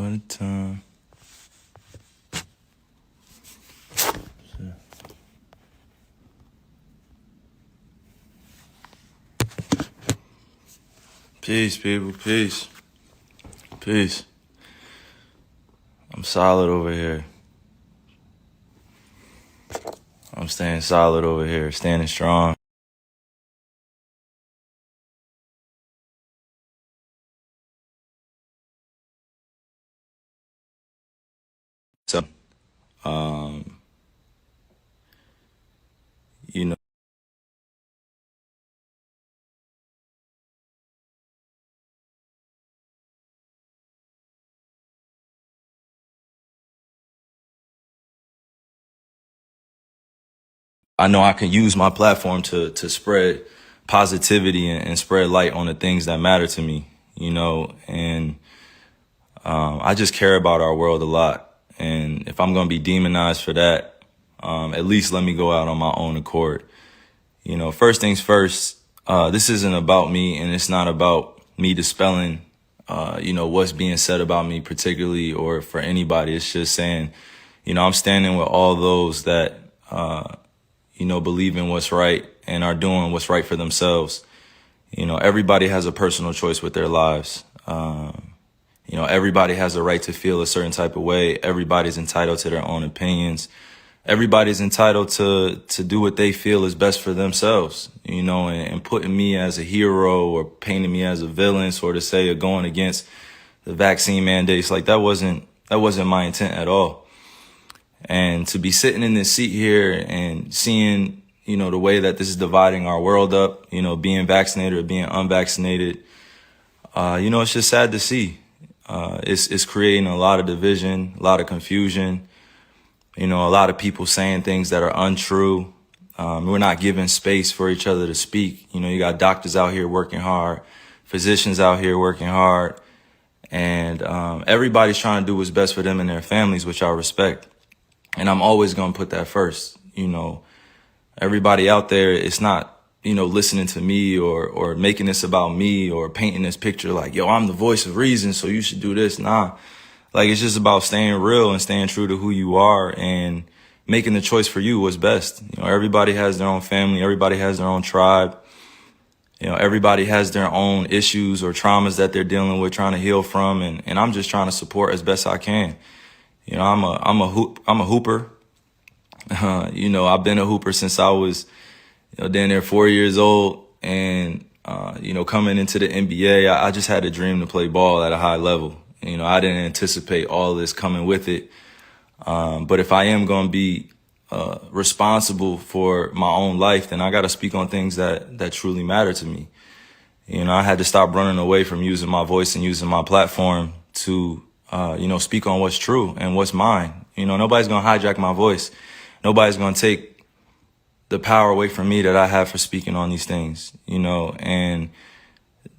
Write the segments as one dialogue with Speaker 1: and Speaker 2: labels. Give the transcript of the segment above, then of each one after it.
Speaker 1: What a time. Peace, people. Peace. Peace. I'm solid over here. I'm staying solid over here, standing strong. So, you know, I know I can use my platform to spread positivity and spread light on the things that matter to me, and I just care about our world a lot. And if I'm going to be demonized for that, at least let me go out on my own accord. First things first, this isn't about me, and it's not about me dispelling, what's being said about me particularly or for anybody. It's just saying, I'm standing with all those that, believe in what's right and are doing what's right for themselves. Everybody has a personal choice with their lives. Everybody has a right to feel a certain type of way. Everybody's entitled to their own opinions. Everybody's entitled to do what they feel is best for themselves, and putting me as a hero or painting me as a villain, sort of say, or going against the vaccine mandates, like that wasn't my intent at all. And to be sitting in this seat here and seeing, the way that this is dividing our world up, being vaccinated or being unvaccinated, it's just sad to see. It's creating a lot of division, a lot of confusion, a lot of people saying things that are untrue. We're not giving space for each other to speak. You got doctors out here working hard, physicians out here working hard, and everybody's trying to do what's best for them and their families, which I respect. And I'm always going to put that first. Everybody out there, it's not, listening to me or making this about me or painting this picture like, yo, I'm the voice of reason, so you should do this. Nah, like it's just about staying real and staying true to who you are and making the choice for you what's best. Everybody has their own family. Everybody has their own tribe. Everybody has their own issues or traumas that they're dealing with, trying to heal from. And I'm just trying to support as best I can. I'm a hooper. I've been a hooper since I was, down there 4 years old. And, coming into the NBA, I just had a dream to play ball at a high level. I didn't anticipate all this coming with it. But if I am going to be responsible for my own life, then I got to speak on things that truly matter to me. I had to stop running away from using my voice and using my platform to, speak on what's true and what's mine. Nobody's going to hijack my voice. Nobody's going to take the power away from me that I have for speaking on these things, and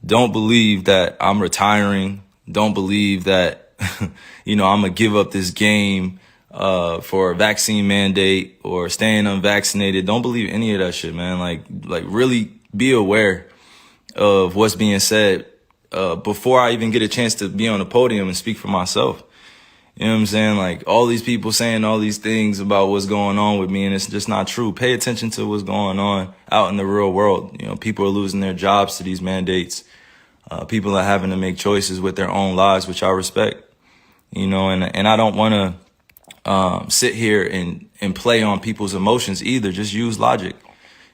Speaker 1: don't believe that I'm retiring. Don't believe that, I'm going to give up this game for a vaccine mandate or staying unvaccinated. Don't believe any of that shit, man. Like really be aware of what's being said before I even get a chance to be on the podium and speak for myself. You know what I'm saying? Like all these people saying all these things about what's going on with me, and it's just not true. Pay attention to what's going on out in the real world. People are losing their jobs to these mandates. People are having to make choices with their own lives, which I respect. And I don't want to sit here and play on people's emotions either. Just use logic.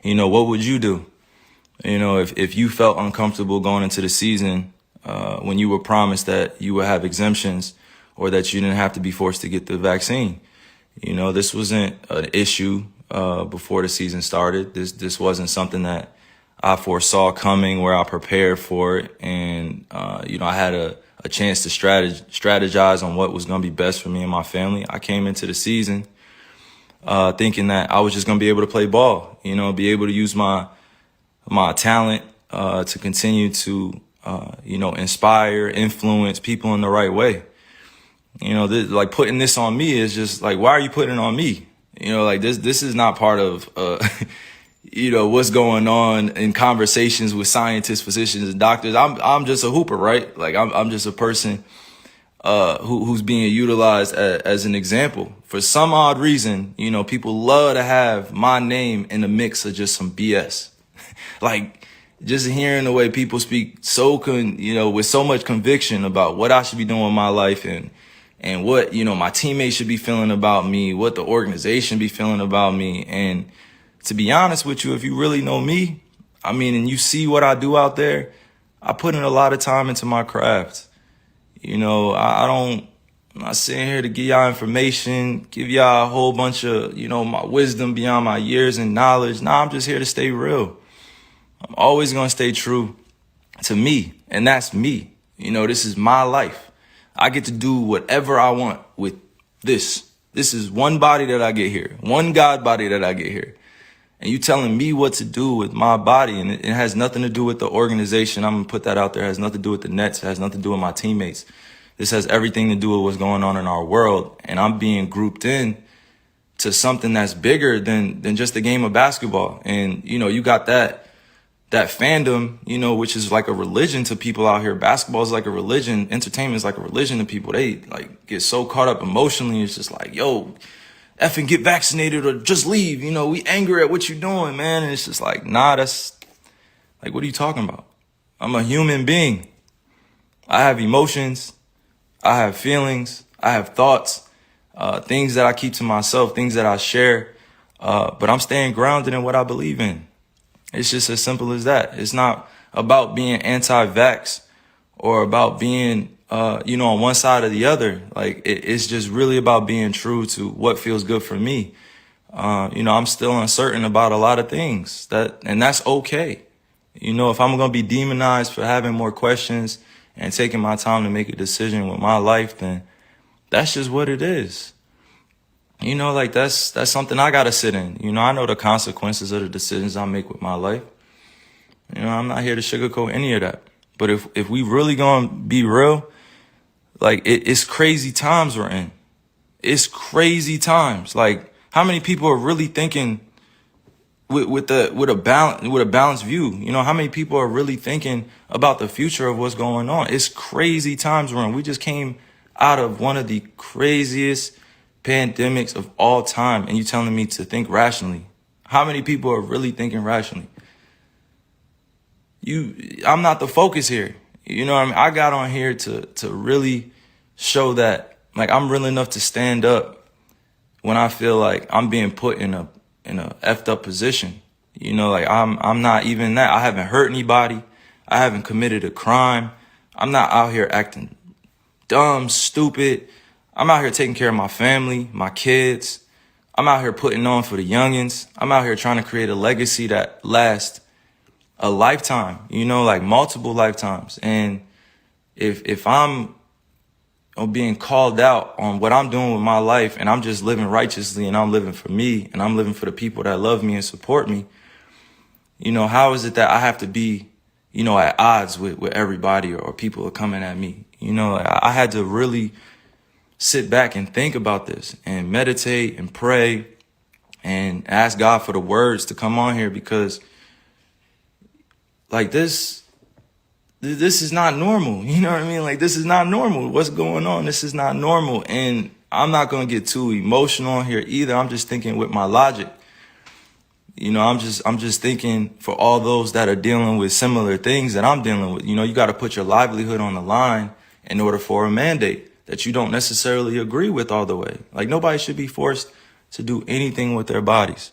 Speaker 1: What would you do? If you felt uncomfortable going into the season when you were promised that you would have exemptions or that you didn't have to be forced to get the vaccine. This wasn't an issue before the season started. This wasn't something that I foresaw coming, where I prepared for it. And, I had a chance to strategize on what was going to be best for me and my family. I came into the season thinking that I was just going to be able to play ball, be able to use my talent to continue to, inspire, influence people in the right way. Like putting this on me is just like, why are you putting it on me? This is not part of, what's going on in conversations with scientists, physicians, and doctors. I'm just a hooper, right? Like I'm just a person, who's being utilized as an example. For some odd reason, people love to have my name in the mix of just some BS. Like, just hearing the way people speak with so much conviction about what I should be doing with my life and what, my teammates should be feeling about me, what the organization be feeling about me. And to be honest with you, if you really know me, and you see what I do out there, I put in a lot of time into my craft. I'm not sitting here to give y'all information, give y'all a whole bunch of, my wisdom beyond my years and knowledge. Nah, I'm just here to stay real. I'm always going to stay true to me, and that's me. This is my life. I get to do whatever I want with this. This is one body that I get here, one God body that I get here. And you telling me what to do with my body, and it has nothing to do with the organization. I'm going to put that out there. It has nothing to do with the Nets. It has nothing to do with my teammates. This has everything to do with what's going on in our world, and I'm being grouped in to something that's bigger than just a game of basketball. And, you got that fandom, which is like a religion to people out here. Basketball is like a religion. Entertainment is like a religion to people. They get so caught up emotionally. It's just like, yo, effing get vaccinated or just leave. We angry at what you're doing, man. And it's just like, nah, that's like, what are you talking about? I'm a human being. I have emotions. I have feelings. I have thoughts, things that I keep to myself, things that I share. But I'm staying grounded in what I believe in. It's just as simple as that. It's not about being anti-vax or about being, on one side or the other. Like, it's just really about being true to what feels good for me. I'm still uncertain about a lot of things and that's okay. If I'm going to be demonized for having more questions and taking my time to make a decision with my life, then that's just what it is. That's something I got to sit in. I know the consequences of the decisions I make with my life. I'm not here to sugarcoat any of that. But if we really gonna be real, it's crazy times we're in. It's crazy times. Like, how many people are really thinking with a balanced view? How many people are really thinking about the future of what's going on? It's crazy times we're in. We just came out of one of the craziest pandemics of all time, and you telling me to think rationally. How many people are really thinking rationally? I'm not the focus here. I got on here to really show that, like, I'm real enough to stand up when I feel like I'm being put in a effed up position. I'm not even that. I haven't hurt anybody. I haven't committed a crime. I'm not out here acting dumb, stupid. I'm out here taking care of my family, my kids. I'm out here putting on for the youngins. I'm out here trying to create a legacy that lasts a lifetime, multiple lifetimes. And if I'm being called out on what I'm doing with my life, and I'm just living righteously, and I'm living for me, and I'm living for the people that love me and support me, how is it that I have to be, at odds with everybody or people are coming at me? I had to really sit back and think about this and meditate and pray and ask God for the words to come on here, because this is not normal. You know what I mean? This is not normal. What's going on? This is not normal. And I'm not going to get too emotional here either. I'm just thinking with my logic. I'm just thinking for all those that are dealing with similar things that I'm dealing with. You got to put your livelihood on the line in order for a mandate that you don't necessarily agree with all the way. Nobody should be forced to do anything with their bodies.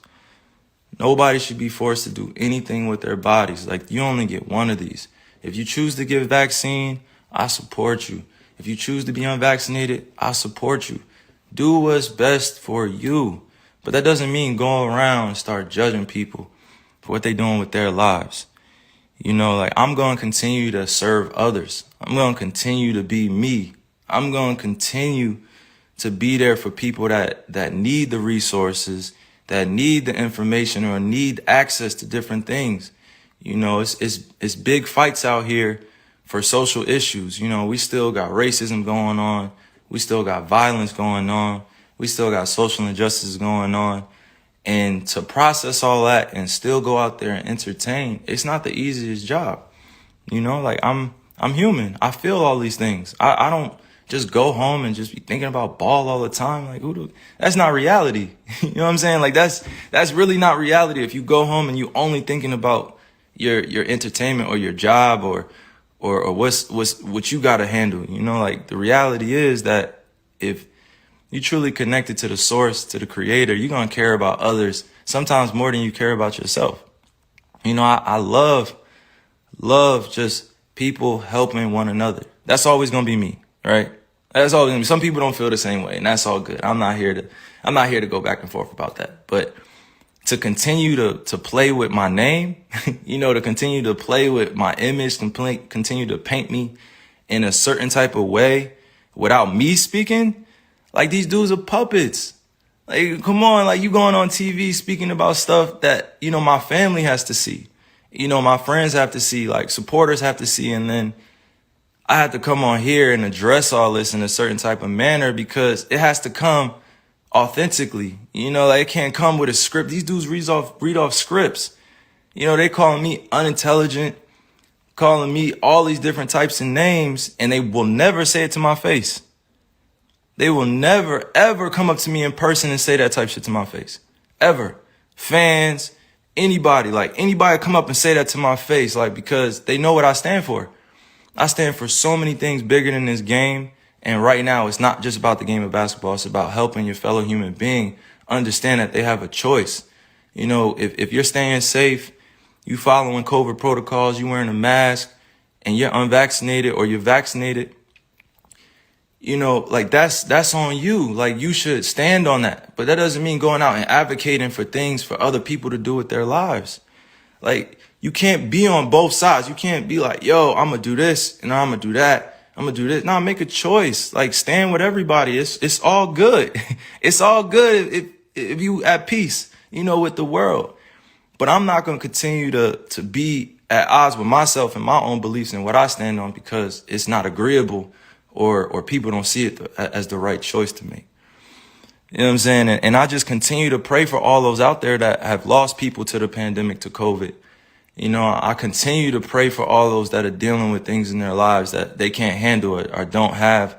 Speaker 1: Nobody should be forced to do anything with their bodies. You only get one of these. If you choose to get vaccine, I support you. If you choose to be unvaccinated, I support you. Do what's best for you. But that doesn't mean go around and start judging people for what they're doing with their lives. I'm going to continue to serve others. I'm going to continue to be me. I'm going to continue to be there for people that need the resources, that need the information or need access to different things. It's big fights out here for social issues. We still got racism going on. We still got violence going on. We still got social injustices going on. And to process all that and still go out there and entertain, it's not the easiest job. I'm human. I feel all these things. I don't just go home and just be thinking about ball all the time. Like, that's not reality. You know what I'm saying? Like, that's really not reality. If you go home and you only thinking about your entertainment or your job or what you got to handle, you know, like the reality is that if you truly connected to the source, to the creator, you're going to care about others sometimes more than you care about yourself. You know, I love just people helping one another. That's always going to be me, right? That's always going to be. Some people don't feel the same way, and that's all good. I'm not here to go back and forth about that. But to continue to play with my name, you know, to continue to play with my image, continue to paint me in a certain type of way without me speaking, like these dudes are puppets. Like, come on, like you going on TV speaking about stuff that, you know, my family has to see. You know, my friends have to see, like supporters have to see. And then I have to come on here and address all this in a certain type of manner because it has to come authentically. You know, like it can't come with a script. These dudes read off scripts. You know, they calling me unintelligent, calling me all these different types of names, and they will never say it to my face. They will never, ever come up to me in person and say that type shit to my face. Ever. Fans, anybody come up and say that to my face, like, because they know what I stand for. I stand for so many things bigger than this game. And right now, it's not just about the game of basketball. It's about helping your fellow human being understand that they have a choice. You know, if you're staying safe, you following COVID protocols, you wearing a mask, and you're unvaccinated or you're vaccinated, you know, like that's on you. Like you should stand on that. But that doesn't mean going out and advocating for things for other people to do with their lives. Like you can't be on both sides. You can't be like, yo, I'm going to do this and I'm going to do that. I'm going to do this. No, make a choice. Like stand with everybody. It's all good. It's all good if you at peace, you know, with the world. But I'm not going to continue to be at odds with myself and my own beliefs and what I stand on because it's not agreeable or people don't see it as the right choice to make. You know what I'm saying? And I just continue to pray for all those out there that have lost people to the pandemic, to COVID. You know, I continue to pray for all those that are dealing with things in their lives that they can't handle it or don't have,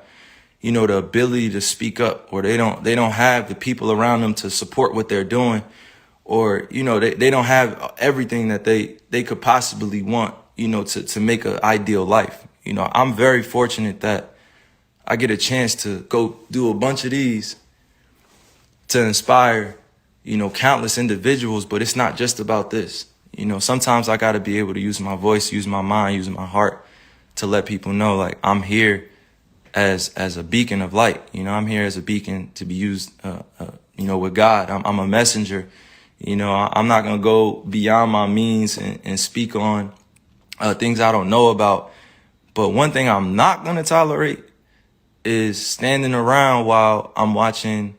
Speaker 1: you know, the ability to speak up, or they don't have the people around them to support what they're doing, or, you know, they don't have everything that they could possibly want, you know, to make an ideal life. You know, I'm very fortunate that I get a chance to go do a bunch of these to inspire, you know, countless individuals, but it's not just about this. You know, sometimes I got to be able to use my voice, use my mind, use my heart to let people know, like, I'm here as a beacon of light. You know, I'm here as a beacon to be used, you know, with God. I'm a messenger. You know, I'm not going to go beyond my means and speak on things I don't know about. But one thing I'm not going to tolerate is standing around while I'm watching,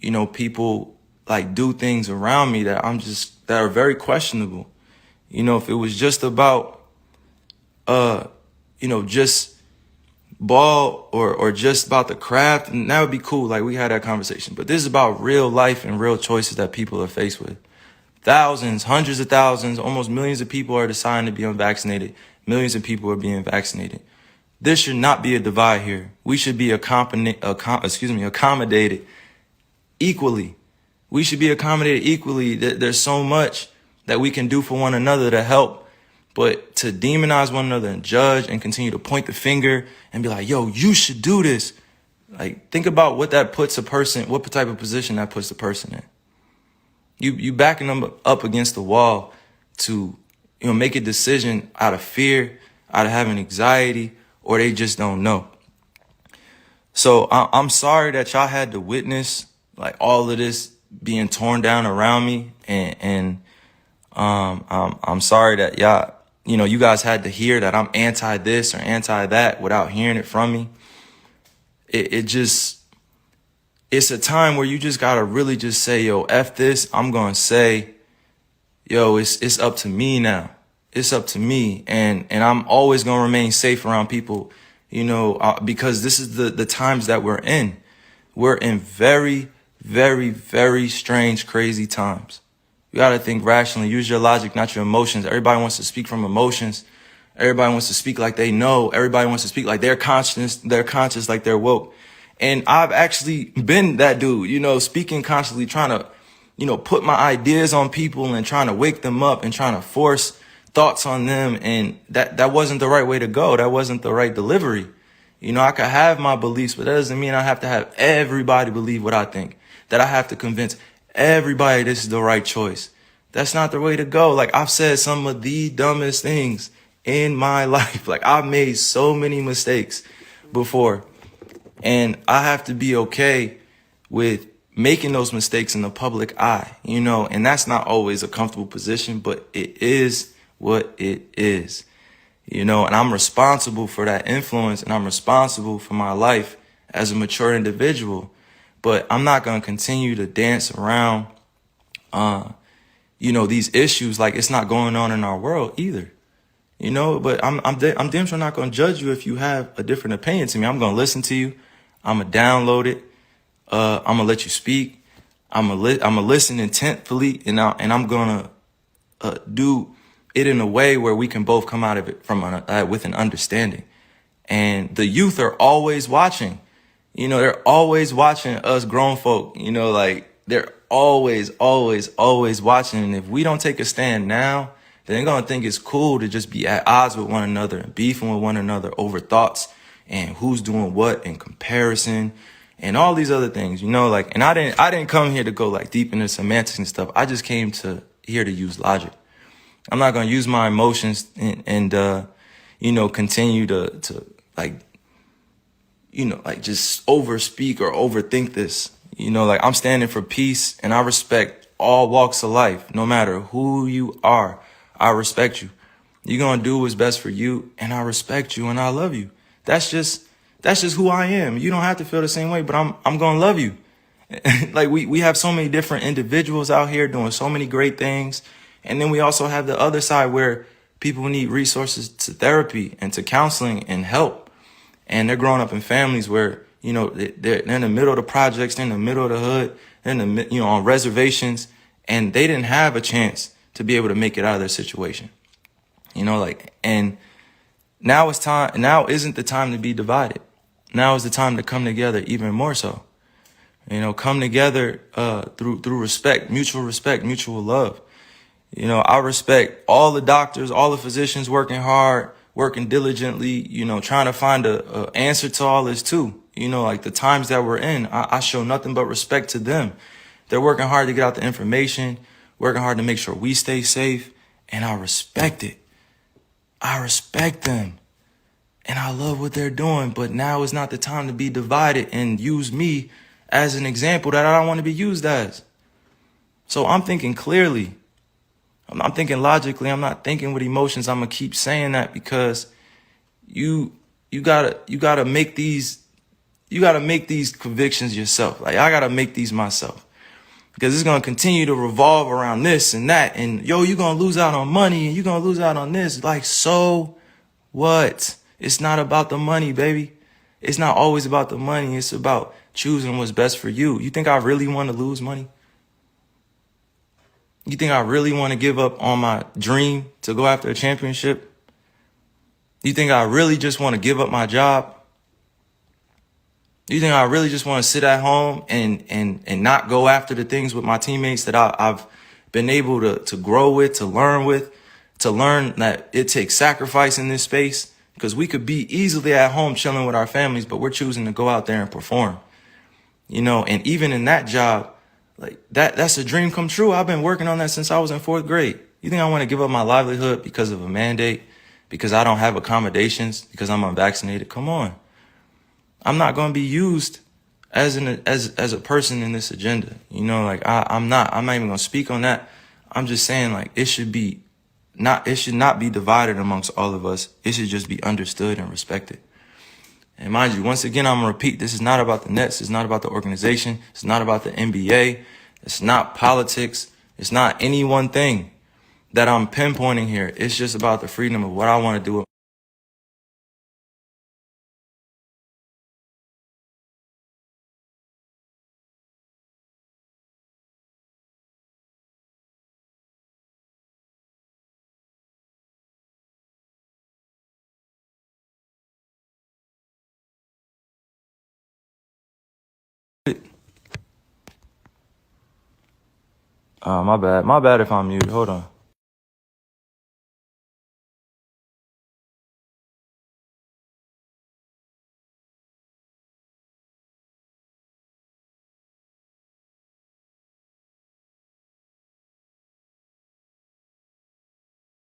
Speaker 1: you know, people like do things around me that that are very questionable. You know, if it was just about, you know, just ball or just about the craft, and that would be cool. Like we had that conversation, but this is about real life and real choices that people are faced with. Thousands, hundreds of thousands, almost millions of people are deciding to be unvaccinated. Millions of people are being vaccinated. There should not be a divide here. We should be accommodated equally. We should be accommodated equally. There's so much that we can do for one another to help, but to demonize one another and judge and continue to point the finger and be like, yo, you should do this. Like, think about what that puts a person, what type of position that puts the person in. You backing them up against the wall to, you know, make a decision out of fear, out of having anxiety, or they just don't know. So I'm sorry that y'all had to witness like all of this being torn down around me, and I'm sorry that y'all, you know, you guys had to hear that I'm anti this or anti that without hearing it from me. It's a time where you just gotta really just say, yo, F this. I'm gonna say, yo, it's up to me now. It's up to me, and I'm always gonna remain safe around people, you know, because this is the times that we're in. We're in very, very, very strange, crazy times. You gotta think rationally. Use your logic, not your emotions. Everybody wants to speak from emotions, Everybody wants to speak like they know. Everybody wants to speak like they're conscious, like they're woke. And I've actually been that dude, speaking consciously, trying to, put my ideas on people and trying to wake them up and trying to force thoughts on them. And that wasn't the right way to go. That wasn't the right delivery. I could have my beliefs, but that doesn't mean I have to have everybody believe what I think, that I have to convince everybody this is the right choice. That's not the way to go. Like, I've said some of the dumbest things in my life. Like, I've made so many mistakes before, and I have to be okay with making those mistakes in the public eye, and that's not always a comfortable position, but it is what it is, and I'm responsible for that influence, and I'm responsible for my life as a mature individual. But I'm not going to continue to dance around, these issues like it's not going on in our world either. But I'm damn sure not going to judge you if you have a different opinion to me. I'm going to listen to you. I'm going to download it. I'm going to let you speak. I'm going to listen intentfully, and I'm going to do it in a way where we can both come out of it with an understanding. And the youth are always watching. They're always watching us grown folk. Like, they're always, always, always watching. And if we don't take a stand now, then they're going to think it's cool to just be at odds with one another and beefing with one another over thoughts and who's doing what in comparison and all these other things, and I didn't come here to go like deep into semantics and stuff. I just came here to use logic. I'm not going to use my emotions and continue to just overspeak or overthink this. Like, I'm standing for peace, and I respect all walks of life, no matter who you are. I respect you. You're going to do what's best for you, and I respect you, and I love you. That's just who I am. You don't have to feel the same way, but I'm going to love you. Like, we have so many different individuals out here doing so many great things. And then we also have the other side where people need resources to therapy and to counseling and help. And they're growing up in families where, they're in the middle of the projects, they're in the middle of the hood, they're in the, on reservations, and they didn't have a chance to be able to make it out of their situation. And now isn't the time to be divided. Now is the time to come together even more so. Come together through respect, mutual love. I respect all the doctors, all the physicians working hard, working diligently, trying to find a answer to all this too. Like the times that we're in, I show nothing but respect to them. They're working hard to get out the information, working hard to make sure we stay safe, and I respect it. I respect them, and I love what they're doing, but now is not the time to be divided and use me as an example that I don't want to be used as. So I'm thinking clearly. I'm thinking logically. I'm not thinking with emotions. I'm gonna keep saying that because you gotta make these convictions yourself. Like, I gotta make these myself, because it's gonna continue to revolve around this and that, and you're gonna lose out on money and you're gonna lose out on this. Like, so what? It's not about the money, baby. It's not always about the money. It's about choosing what's best for you. You think I really want to lose money? You think I really want to give up on my dream to go after a championship? You think I really just want to give up my job? You think I really just want to sit at home and not go after the things with my teammates that I've been able to grow with, to learn that it takes sacrifice in this space? Because we could be easily at home chilling with our families, but we're choosing to go out there and perform. And even in that job, like that's a dream come true. I've been working on that since I was in 4th grade. You think I want to give up my livelihood because of a mandate, because I don't have accommodations, because I'm unvaccinated? Come on. I'm not going to be used as a person in this agenda. I'm not even going to speak on that. I'm just saying, like, it should not be divided amongst all of us. It should just be understood and respected. And mind you, once again, I'm going to repeat, this is not about the Nets. It's not about the organization. It's not about the NBA. It's not politics. It's not any one thing that I'm pinpointing here. It's just about the freedom of what I want to do. My bad. My bad if I'm muted. Hold on.